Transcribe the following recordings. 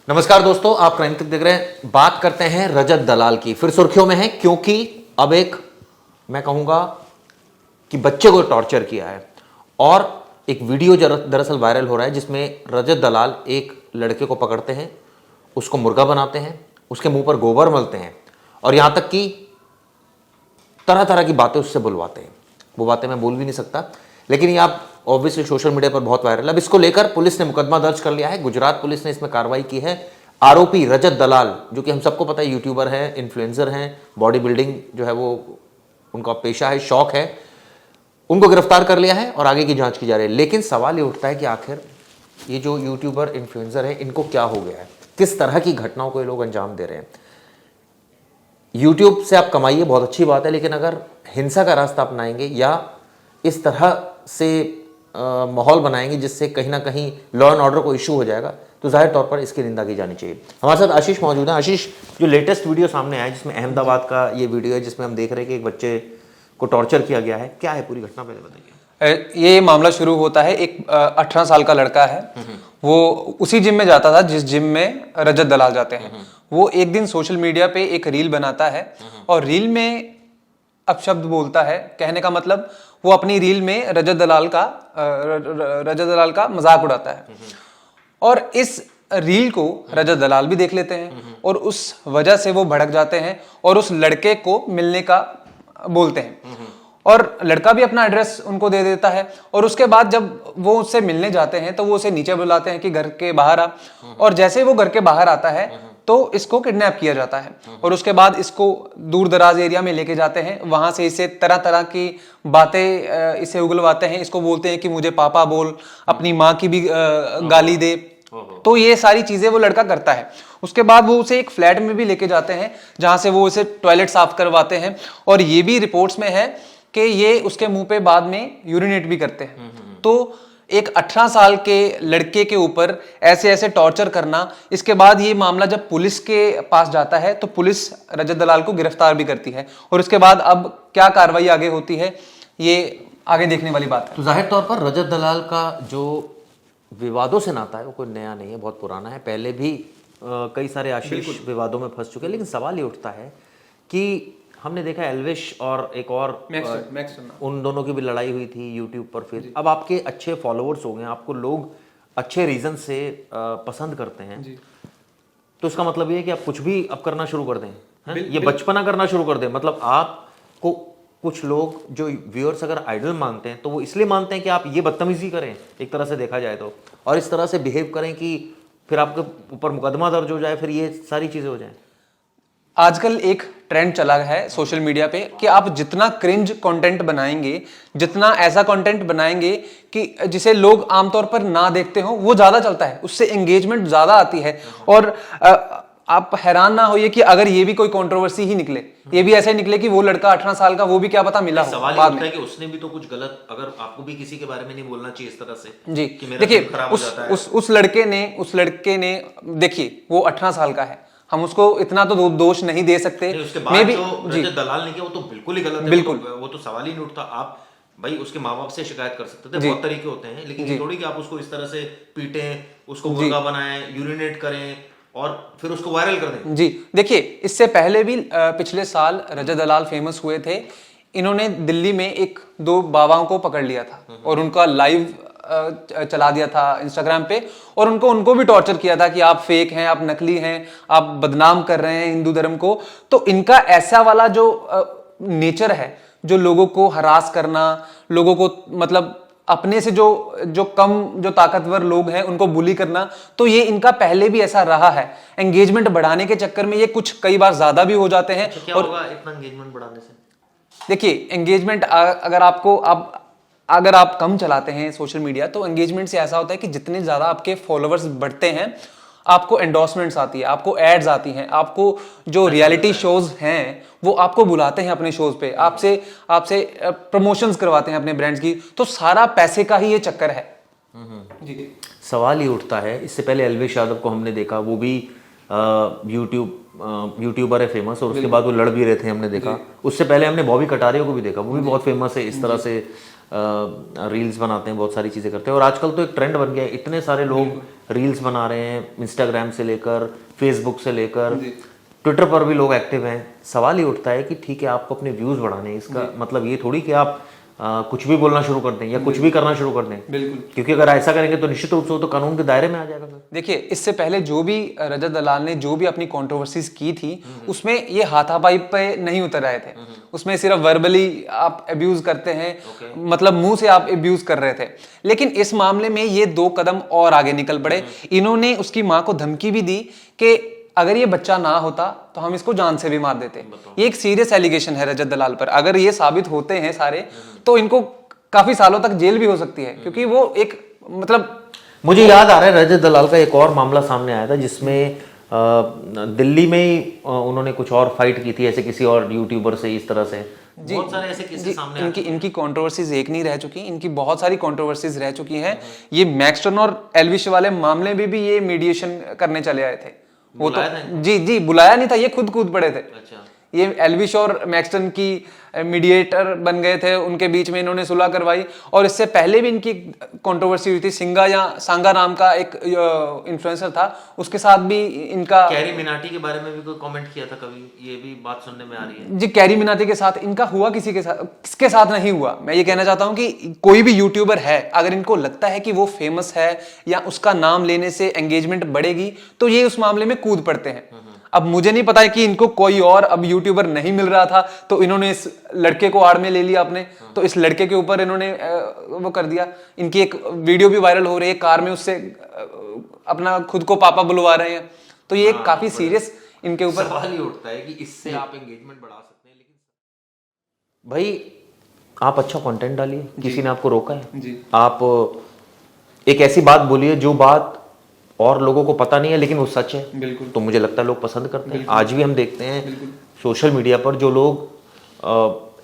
नमस्कार दोस्तों, आप क्राइम तक देख रहे हैं। बात करते हैं रजत दलाल की। फिर सुर्खियों में है क्योंकि अब एक मैं कहूंगा कि बच्चे को टॉर्चर किया है और एक वीडियो दरअसल वायरल हो रहा है जिसमें रजत दलाल एक लड़के को पकड़ते हैं, उसको मुर्गा बनाते हैं, उसके मुंह पर गोबर मलते हैं और यहां तक कि तरह तरह की बातें उससे बुलवाते हैं। वो बातें मैं बोल भी नहीं सकता, लेकिन ये आप ऑब्वियसली सोशल मीडिया पर बहुत वायरल। अब इसको लेकर पुलिस ने मुकदमा दर्ज कर लिया है। गुजरात पुलिस ने इसमें कार्रवाई की है। आरोपी रजत दलाल, जो कि हम सबको पता है यूट्यूबर है, इन्फ्लुएंसर हैं, बॉडी बिल्डिंग जो है वो उनका पेशा है, शौक है, उनको गिरफ्तार कर लिया है और आगे की जांच की जा रही है। लेकिन सवाल ये उठता है कि आखिर ये जो यूट्यूबर इन्फ्लुएंसर है, इनको क्या हो गया है? किस तरह की घटनाओं को ये लोग अंजाम दे रहे हैं? यूट्यूब से आप कमाइए, बहुत अच्छी बात है, लेकिन अगर हिंसा का रास्ता अपनाएंगे या इस तरह से माहौल बनाएंगे जिससे कहीं ना कहीं लॉ एंड ऑर्डर को इशू हो जाएगा, तो जाहिर तौर पर इसकी निंदा की जानी चाहिए। हमारे साथ आशीष मौजूद है। आशीष, जो लेटेस्ट वीडियो सामने आया है जिसमें अहमदाबाद का ये वीडियो है जिसमें हम देख रहे हैं कि एक बच्चे को टॉर्चर किया गया है, क्या है पूरी घटना, पहले बताइए। ये मामला शुरू होता है, एक 18 साल का लड़का है। वो उसी जिम में जाता था जिस जिम में रजत दलाल जाते हैं। वो एक दिन सोशल मीडिया पे एक रील बनाता है और रील में अपशब्द बोलता है। कहने का मतलब वो अपनी रील में रजत दलाल का मजाक उड़ाता है और इस रील को रजत दलाल भी देख लेते हैं और उस वजह से वो भड़क जाते हैं और उस लड़के को मिलने का बोलते हैं और लड़का भी अपना एड्रेस उनको दे देता है। और उसके बाद जब वो उससे मिलने जाते हैं तो वो उसे नीचे बुलाते हैं कि घर के बाहर आ, और जैसे वो घर के बाहर आता है तो इसको किडनैप किया जाता है और उसके बाद इसको दूर दराज एरिया में लेके जाते हैं। वहां से इसे तरह तरह की बातें इसे उगलवाते हैं। इसको बोलते हैं कि मुझे पापा बोल, अपनी माँ की भी गाली दे। तो ये सारी चीजें वो लड़का करता है। उसके बाद वो उसे एक फ्लैट में भी लेके जाते हैं जहां से वो उसे टॉयलेट साफ करवाते हैं और ये भी रिपोर्ट्स में है कि ये उसके मुंह पे बाद में यूरिनेट भी करते हैं। तो एक 18 साल के लड़के के ऊपर ऐसे ऐसे टॉर्चर करना, इसके बाद ये मामला जब पुलिस के पास जाता है तो पुलिस रजत दलाल को गिरफ्तार भी करती है और उसके बाद अब क्या कार्रवाई आगे होती है ये आगे देखने वाली बात है। तो जाहिर तौर पर रजत दलाल का जो विवादों से नाता है वो कोई नया नहीं है, बहुत पुराना है। पहले भी कई सारे आशीष विवादों में फंस चुके हैं। लेकिन सवाल ये उठता है कि हमने देखा एल्विश और एक और उन दोनों की भी लड़ाई हुई थी यूट्यूब पर। फिर अब आपके अच्छे फॉलोअर्स हो गए, आपको लोग अच्छे रीजन से पसंद करते हैं, तो इसका मतलब ये है कि आप कुछ भी अब करना शुरू कर दें, ये बचपना करना शुरू कर दें। मतलब आपको कुछ लोग जो व्यूअर्स अगर आइडल मानते हैं तो वो इसलिए मानते हैं कि आप ये बदतमीजी करें, एक तरह से देखा जाए तो, और इस तरह से बिहेव करें कि फिर आपके ऊपर मुकदमा दर्ज हो जाए, फिर ये सारी चीजें हो जाएं। आजकल एक ट्रेंड चला है सोशल मीडिया पे कि आप जितना क्रिंज कंटेंट बनाएंगे, जितना ऐसा कंटेंट बनाएंगे कि जिसे लोग आमतौर पर ना देखते हो, वो ज्यादा चलता है, उससे एंगेजमेंट ज्यादा आती है। और आप हैरान ना होइए कि अगर ये भी कोई कंट्रोवर्सी ही निकले, ये भी ऐसे निकले कि वो लड़का 18 साल का, वो भी क्या पता मिला हो। सवाल ये होता है कि उसने भी तो कुछ गलत, अगर आपको भी किसी के बारे में नहीं बोलना चाहिए इस तरह से जी। कि मेरा देखिए उस लड़के ने देखिए वो 18 साल का है, हम उसको इतना तो दोष नहीं दे सकते। उसके बाद जो रजत दलाल ने किया वो तो बिल्कुल ही गलत है। बिल्कुल वो तो सवाल ही नहीं उठता। आप भाई उसके माँ बाप से शिकायत कर सकते थे, बहुत तरीके होते हैं, लेकिन थोड़ी कि आप उसको इस तरह से पीटें, उसको मुर्गा बनाएं, यूरिनेट करें और फिर उसको वायरल कर दें। जी देखिए, इससे पहले भी पिछले साल रजत दलाल फेमस हुए थे। इन्होंने दिल्ली में एक दो बाबाओं को पकड़ लिया था और उनका लाइव चला दिया था इंस्टाग्राम पे और उनको भी टॉर्चर किया था कि आप फेक हैं, आप नकली हैं, आप बदनाम कर रहे हैं हिंदू धर्म को। तो इनका ऐसा वाला जो नेचर है, जो लोगों को हरास करना, लोगों को मतलब अपने से जो ताकतवर लोग हैं उनको बुली करना, तो ये इनका पहले भी ऐसा रहा है। एंगेजमेंट बढ़ाने के चक्कर में ये कुछ कई बार ज्यादा भी हो जाते हैं। क्या होगा इतना एंगेजमेंट बढ़ाने से? देखिए एंगेजमेंट अगर आप कम चलाते हैं सोशल मीडिया, तो एंगेजमेंट से ऐसा होता है कि जितने ज्यादा आपके फॉलोअर्स बढ़ते हैं, आपको एंडोर्समेंट्स आती है, आपको एड्स आती हैं, आपको जो रियलिटी शोज हैं वो आपको बुलाते हैं अपने शोज पे, आपसे प्रमोशंस करवाते हैं अपने ब्रांड्स की। तो सारा पैसे का ही ये चक्कर है। जी। सवाल ये उठता है, इससे पहले एल्विश यादव को हमने देखा, वो भी यूट्यूबर है फेमस, और उसके बाद वो लड़ भी रहे थे, हमने देखा। उससे पहले हमने बॉबी कटारिया को भी देखा, वो भी बहुत फेमस है, इस तरह से रील्स बनाते हैं, बहुत सारी चीज़ें करते हैं। और आजकल तो एक ट्रेंड बन गया है, इतने सारे लोग रील्स बना रहे हैं, इंस्टाग्राम से लेकर फेसबुक से लेकर ट्विटर पर भी लोग एक्टिव हैं। सवाल ये उठता है कि ठीक है, आपको अपने व्यूज़ बढ़ाने हैं, इसका मतलब ये थोड़ी कि आप कुछ भी बोलना शुरू कर दें या कुछ भी करना शुरू कर दें। बिल्कुल, क्योंकि अगर ऐसा करेंगे तो निश्चित रूप से वो तो कानून के दायरे में आ जाएगा। देखिए इससे पहले जो भी रजत दलाल ने जो भी अपनी कंट्रोवर्सीज की थी उसमें ये हाथापाई पे नहीं उतर आए थे। उसमें सिर्फ वर्बली आप अब्यूज करते हैं, मतलब मुंह से आप अब्यूज कर रहे थे। लेकिन इस मामले में ये 2 कदम और आगे निकल पड़े। इन्होंने उसकी मां को धमकी भी दी कि अगर ये बच्चा ना होता तो हम इसको जान से भी मार देते। ये एक सीरियस एलिगेशन है रजत दलाल पर। अगर ये साबित होते हैं सारे तो इनको काफी सालों तक जेल भी हो सकती है, क्योंकि वो एक मतलब मुझे याद आ रहा है रजत दलाल का एक और मामला सामने आया था जिसमें दिल्ली में ही उन्होंने कुछ और फाइट की थी ऐसे किसी और यूट्यूबर से, इस तरह से बहुत सारे ऐसे किस्से सामने इनकी कंट्रोवर्सीज एक नहीं रह चुकी, इनकी बहुत सारी कंट्रोवर्सीज रह चुकी हैं। ये मैक्सटन और एल्विश वाले मामले में भी ये मीडिएशन करने चले आए थे। वो तो जी बुलाया नहीं था, ये खुद कूद पड़े थे। अच्छा। ये एल्विश और मैक्सटन की मीडिएटर बन गए थे, उनके बीच में इन्होंने सुलह करवाई। और इससे पहले भी इनकी कंट्रोवर्सी हुई थी। सिंगा या सांगा नाम का एक इन्फ्लुएंसर था, उसके साथ भी इनका। कैरी मिनाटी के बारे में भी कोई कमेंट किया था कभी, ये भी बात सुनने में आ रही है। जी कैरी मिनाटी के साथ इनका हुआ, किसके साथ नहीं हुआ। मैं ये कहना चाहता हूं कि कोई भी यूट्यूबर है, अगर इनको लगता है कि वो फेमस है या उसका नाम लेने से एंगेजमेंट बढ़ेगी तो ये उस मामले में कूद पड़ते हैं। अब मुझे नहीं पता है कि इनको कोई और अब यूट्यूबर नहीं मिल रहा था तो इन्होंने इस लड़के को आड़ में ले लिया अपने, तो इस लड़के के ऊपर इन्होंने वो कर दिया। इनकी एक वीडियो भी वायरल हो रही है, कार में उससे अपना खुद को पापा बुलवा रहे हैं। तो ये काफी सीरियस इनके ऊपर सवाल ही उठता है कि इससे आप एंगेजमेंट बढ़ा सकते हैं। लेकिन भाई आप अच्छा कंटेंट डालिए, किसी ने आपको रोका है जी। आप एक ऐसी बात बोलिए जो बात और लोगों को पता नहीं है लेकिन वो सच है। बिल्कुल। तो मुझे लगता है लोग पसंद करते हैं। आज भी हम देखते हैं सोशल मीडिया पर जो लोग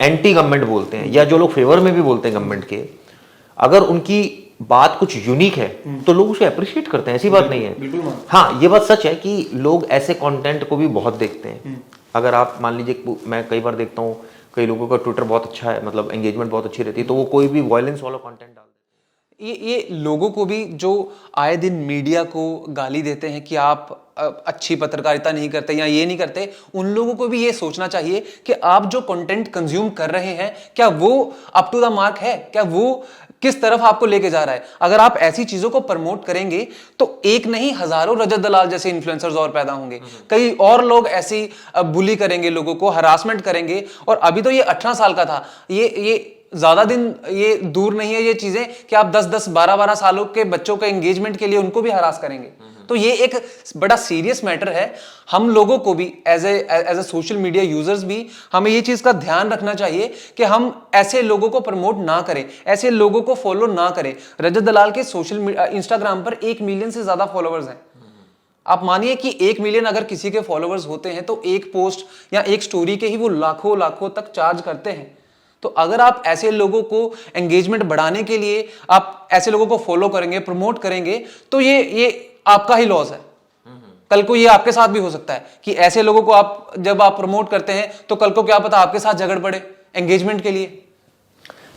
एंटी गवर्नमेंट बोलते हैं या जो लोग फेवर में भी बोलते हैं गवर्नमेंट के, अगर उनकी बात कुछ यूनिक है तो लोग उसे अप्रिशिएट करते हैं, ऐसी बात नहीं है। हाँ, ये बात सच है कि लोग ऐसे कंटेंट को भी बहुत देखते हैं। अगर आप मान लीजिए, मैं कई बार देखता हूँ कई लोगों का ट्विटर बहुत अच्छा है, मतलब एंगेजमेंट बहुत अच्छी रहती है, तो वो कोई भी वायलेंस वाला कंटेंट डाल ये लोगों को भी जो आए दिन मीडिया को गाली देते हैं कि आप अच्छी पत्रकारिता नहीं करते या ये नहीं करते, उन लोगों को भी ये सोचना चाहिए कि आप जो कंटेंट कंज्यूम कर रहे हैं क्या वो अप टू द मार्क है, क्या वो किस तरफ आपको लेके जा रहा है। अगर आप ऐसी चीजों को प्रमोट करेंगे तो एक नहीं हजारों रजत दलाल जैसे इन्फ्लुएंसर्स और पैदा होंगे। कई और लोग ऐसी बुली करेंगे, लोगों को हरासमेंट करेंगे। और अभी तो ये 18 साल का था, ये ज्यादा दिन ये दूर नहीं है ये चीजें कि आप 10-10, 12-12 सालों के बच्चों के एंगेजमेंट के लिए उनको भी हरास करेंगे। तो ये एक बड़ा सीरियस मैटर है। हम लोगों को भी as a social media users भी हमें ये चीज का ध्यान रखना चाहिए कि हम ऐसे लोगों को प्रमोट ना करें, ऐसे लोगों को फॉलो ना करें। रजत दलाल के सोशल इंस्टाग्राम पर 1 मिलियन से ज्यादा फॉलोअर्स हैं। आप मानिए कि 1 मिलियन अगर किसी के फॉलोअर्स होते हैं तो एक पोस्ट या एक स्टोरी के ही वो लाखों तक चार्ज करते हैं। तो अगर आप ऐसे लोगों को एंगेजमेंट बढ़ाने के लिए आप ऐसे लोगों को फॉलो करेंगे, प्रमोट करेंगे, तो ये आपका ही लॉस है। कल को ये आपके साथ भी हो सकता है कि ऐसे लोगों को आप जब आप प्रमोट करते हैं तो कल को क्या पता आपके साथ झगड़ पड़े एंगेजमेंट के लिए।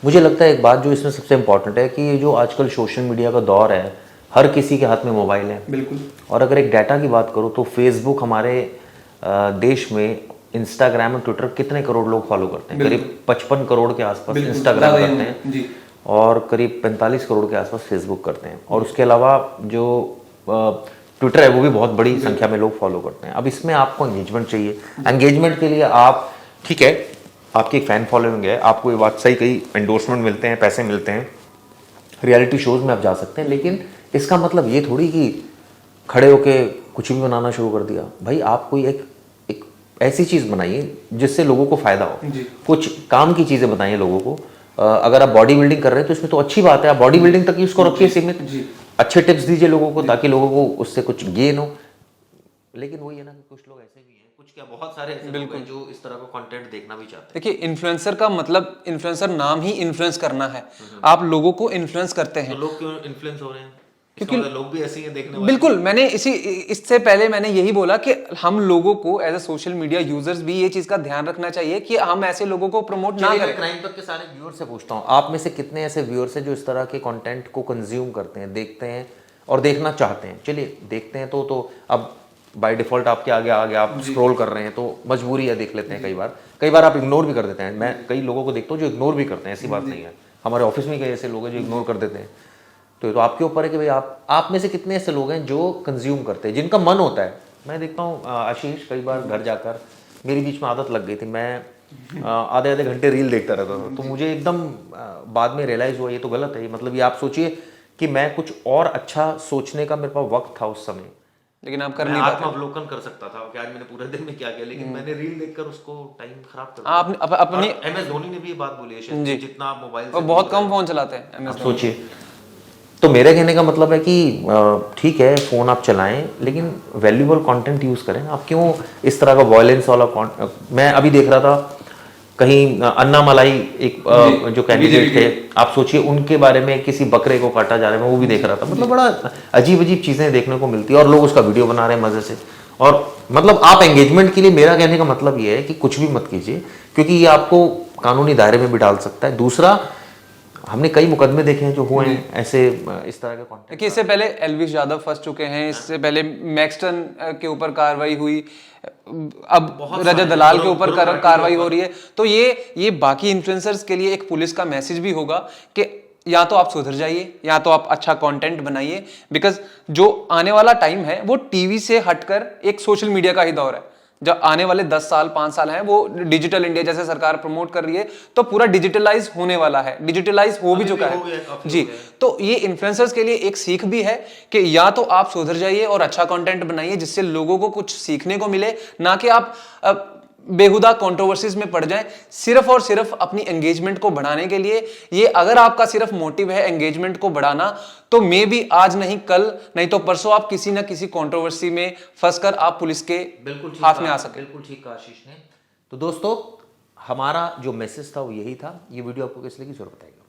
मुझे लगता है एक बात जो इसमें सबसे इंपॉर्टेंट है कि ये जो आजकल सोशल मीडिया का दौर है, हर किसी के हाथ में मोबाइल है। बिल्कुल। और अगर एक डाटा की बात करूं तो फेसबुक हमारे देश में, इंस्टाग्राम और ट्विटर कितने करोड़ लोग फॉलो करते हैं? करीब 55 करोड़ के आसपास इंस्टाग्राम करते हैं जी। और करीब 45 करोड़ के आसपास फेसबुक करते हैं। और उसके अलावा जो ट्विटर है वो भी बहुत बड़ी संख्या में लोग फॉलो करते हैं। अब इसमें आपको एंगेजमेंट चाहिए। एंगेजमेंट के लिए आप, ठीक है, आपकी एक फैन फॉलोइंग है, आपको ये बात सही कही, एंडोर्समेंट मिलते हैं, पैसे मिलते हैं, रियलिटी शोज में आप जा सकते हैं, लेकिन इसका मतलब ये थोड़ी कि खड़े होके कुछ भी बनाना शुरू कर दिया। भाई आप कोई एक ऐसी चीज बनाइए जिससे लोगों को फायदा हो, कुछ काम की चीजें बताइए लोगों को। अगर आप बॉडी बिल्डिंग कर रहे हैं तो इसमें तो अच्छी बात है, आप बॉडी बिल्डिंग तक ही उसको रखिए सीमित। अच्छे टिप्स दीजिए लोगों को ताकि लोगों को उससे कुछ गेन हो। लेकिन वही है ना कि कुछ लोग ऐसे भी हैं, कुछ क्या बहुत सारे ऐसे लोग हैं जो इस तरह का कंटेंट देखना भी चाहते हैं। देखिए, इन्फ्लुएंसर का मतलब, इन्फ्लुएंसर नाम ही इन्फ्लुएंस करना है। आप लोगों को इन्फ्लुएंस करते हैं। तो लोग क्यों इन्फ्लुएंस हो रहे हैं? क्योंकि लोग भी ऐसे ही हैं देखने वाले। बिल्कुल, मैंने इससे पहले मैंने यही बोला कि हम लोगों को as a social media users भी ये चीज का ध्यान रखना चाहिए कि हम ऐसे लोगों को प्रमोट ना करें। क्राइम तक के सारे व्यूअर से पूछता हूँ, आप में से कितने ऐसे व्यूअर्स हैं जो इस तरह के कंटेंट को कंज्यूम करते हैं, देखते हैं और देखना चाहते हैं? चलिए देखते हैं तो अब बाय डिफॉल्ट आपके आगे आ गया, आप स्क्रॉल कर रहे हैं तो मजबूरी है, देख लेते हैं। कई बार आप इग्नोर भी कर देते हैं। मैं कई लोगों को देखता हूँ जो इग्नोर भी करते हैं, ऐसी बात नहीं है। हमारे ऑफिस में कई ऐसे लोग हैं जो इग्नोर कर देते हैं। तो ये तो आपके ऊपर है कि भाई आप में से कितने ऐसे लोग हैं जो कंज्यूम करते हैं, जिनका मन होता है। मैं देखता हूँ आशीष, कई बार घर जाकर मेरी बीच में आदत लग गई थी, मैं आधे आधे घंटे रील देखता रहता था। तो मुझे एकदम बाद में रियलाइज़ हुआ ये तो गलत है। मतलब ये आप सोचिए कि मैं कुछ और अच्छा सोचने का मेरे पास वक्त था उस समय, लेकिन आप कर नहीं पाते। आत्मावलोकन कर सकता था कि आज मैंने पूरे दिन में क्या किया, लेकिन मैंने रील देखकर उसको टाइम खराब कर दिया। आपने अपनी MS धोनी ने भी ये बात बोली है, जितना आप मोबाइल से बहुत कम फोन चलाते हैं MS धोनी। सोचिए। तो मेरे कहने का मतलब है कि ठीक है फ़ोन आप चलाएं, लेकिन वैल्यूबल कंटेंट यूज़ करें। आप क्यों इस तरह का वायलेंस वाला मैं अभी देख रहा था कहीं अन्ना मलाई एक जो कैंडिडेट थे, आप सोचिए उनके बारे में किसी बकरे को काटा जा रहा है, मैं वो भी देख रहा था। मतलब बड़ा अजीब अजीब चीज़ें देखने को मिलती है और लोग उसका वीडियो बना रहे हैं मज़े से। और मतलब आप एंगेजमेंट के लिए, मेरा कहने का मतलब ये है कि कुछ भी मत कीजिए, क्योंकि ये आपको कानूनी दायरे में भी डाल सकता है। दूसरा, हमने कई मुकदमे देखे हैं जो हुए हैं ऐसे इस तरह के कंटेंट। कि इससे पहले एल्विश यादव फंस चुके हैं, इससे पहले मैक्सटन के ऊपर कार्रवाई हुई, अब रजत दलाल के ऊपर कार्रवाई हो रही है। तो ये बाकी इन्फ्लुएंसर्स के लिए एक पुलिस का मैसेज भी होगा कि या तो आप सुधर जाइए या तो आप अच्छा कंटेंट बनाइए, बिकॉज जो आने वाला टाइम है वो टीवी से हटकर एक सोशल मीडिया का ही दौर है। जब आने वाले 10 साल 5 साल हैं वो डिजिटल इंडिया जैसे सरकार प्रमोट कर रही है, तो पूरा डिजिटलाइज होने वाला है, डिजिटलाइज हो भी चुका है जी। तो ये इन्फ्लुएंसर्स के लिए एक सीख भी है कि या तो आप सुधर जाइए और अच्छा कंटेंट बनाइए जिससे लोगों को कुछ सीखने को मिले, ना कि आप बेहुदा कंट्रोवर्सीज में पड़ जाएं सिर्फ और सिर्फ अपनी एंगेजमेंट को बढ़ाने के लिए। ये अगर आपका सिर्फ मोटिव है एंगेजमेंट को बढ़ाना, तो मे भी आज नहीं कल नहीं तो परसों आप किसी ना किसी कंट्रोवर्सी में फंसकर आप पुलिस के हाथ में आ सके। बिल्कुल ठीक कहा आशीष ने। तो दोस्तों, हमारा जो मैसेज था वो यही था। ये वीडियो आपको कैसे लगी जरूर बताइएगा।